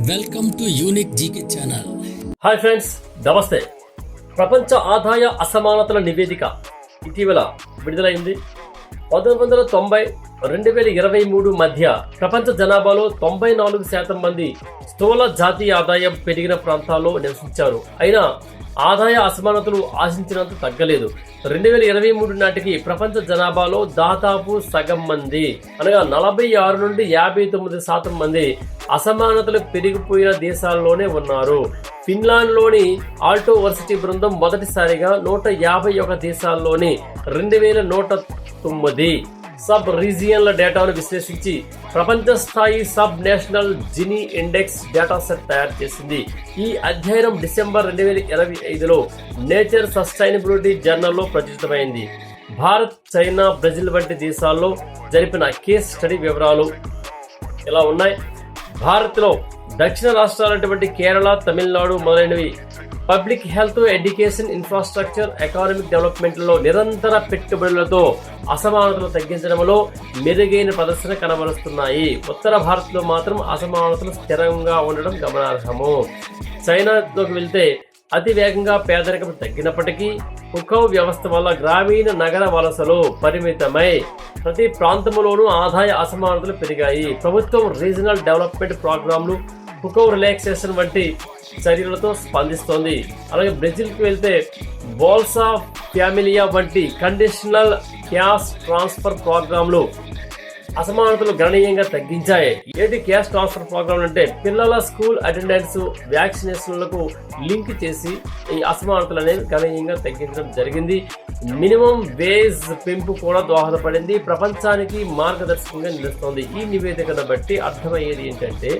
Welcome to unique GK channel. Hi friends, నమస్తే. ప్రపంచ ఆదాయ అసమానతల నివేదిక ఇటీవల విడుదలైంది. 1990 2023 మధ్య ప్రపంచ జనాభాలో 94% మంది స్థూల జాతీయ ఆదాయం పెరిగిన ప్రాంతాల్లో నివసించారు. అయినా ఆదాయ అసమానతలు ఆశించినంత తగ్గలేదు. 2023 నాటికి ప్రపంచ జనాభాలో దాదాపు సగం మంది అనగా 46 నుండి 59% మంది అసమానతలు పెరిగిపోయిన దేశాల్లోనే ఉన్నారు. ఫిన్లాండ్లోని ఆల్టో వర్సిటీ బృందం మొదటిసారిగా 151 దేశాల్లోని 2109 సబ్ రీజియన్ల డేటాను విశ్లేషించి ప్రపంచ స్థాయి subnational Gini index data set తయారు చేసింది. ఈ అధ్యయనం డిసెంబర్ 2025లో నేచర్ సస్టైనబిలిటీ జర్నల్లో ప్రచురితమైంది. భారత్, చైనా, బ్రెజిల్ వంటి దేశాల్లో జరిపిన కేస్ స్టడీ వివరాలు ఇలా ఉన్నాయి. భారత్లో దక్షిణ రాష్ట్రాలైనటువంటి కేరళ, తమిళనాడు మొదలైనవి public health, education, infrastructure, economic డెవలప్మెంట్లో నిరంతర పెట్టుబడులతో అసమానతలు తగ్గించడంలో మెరుగైన ప్రదర్శన కనబరుస్తున్నాయి. ఉత్తర భారత్లో మాత్రం అసమానతలు స్థిరంగా ఉండడం గమనార్హము. చైనాలోకి వెళ్తే అతి వేగంగా పేదరికం తగ్గినప్పటికీ హుకౌ వ్యవస్థ వల్ల గ్రామీణ నగర వలసలు పరిమితమై ప్రతి ప్రాంతంలోనూ ఆదాయ అసమానతలు పెరిగాయి. ప్రభుత్వం రీజనల్ డెవలప్మెంట్ ప్రోగ్రాంలు, హుకౌ రిలాక్సేషన్ వంటి చర్యలతో స్పందిస్తోంది. అలాగే బ్రెజిల్కి వెళ్తే బోల్సా ఫ్యామిలియా వంటి కండిషనల్ క్యాష్ ట్రాన్స్ఫర్ ప్రోగ్రాంలు అసమానతలు గణనీయంగా తగ్గించాయి. ఏంటి క్యాష్ ట్రాన్స్ఫర్ ప్రోగ్రామ్ అంటే పిల్లల స్కూల్ అటెండెన్స్, వ్యాక్సినేషన్లకు లింక్ చేసి ఈ అసమానతలు అనేవి గణనీయంగా తగ్గించడం జరిగింది. మినిమం వేజ్ పెంపు కూడా దోహదపడింది, ప్రపంచానికి మార్గదర్శకంగా నిలుస్తోంది. ఈ నివేదికను బట్టి అర్థమయ్యేది ఏంటంటే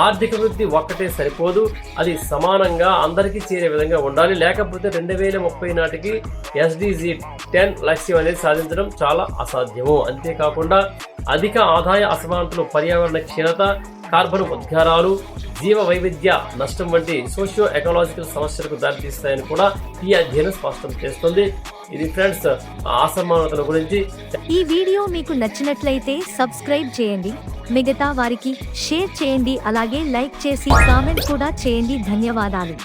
ఆర్థిక వృద్ధి ఒక్కటే సరిపోదు, అది సమానంగా అందరికీ చేరే విధంగా ఉండాలి. లేకపోతే 2030 నాటికి SDG 10 లక్ష్యం అనేది సాధించడం చాలా అసాధ్యము. అంతేకాకుండా అధిక ఆదాయ అసమానతలు పర్యావరణ క్షీణత, కార్బన్ ఉద్గారాలు, జీవ వైవిధ్య నష్టం వంటి సోషియో ఎకలాజికల్ సమస్యలకు దారితీస్తాయని కూడా ఈ అధ్యయనం స్పష్టం చేస్తుంది. ఇది ఫ్రెండ్స్ అసమానతల గురించి. ఈ వీడియో మీకు నచ్చినట్లయితే సబ్స్క్రైబ్ చేయండి, మిగతా వారికి షేర్ చేయండి, అలాగే లైక్ చేసి కామెంట్ కూడా చేయండి. ధన్యవాదాలు.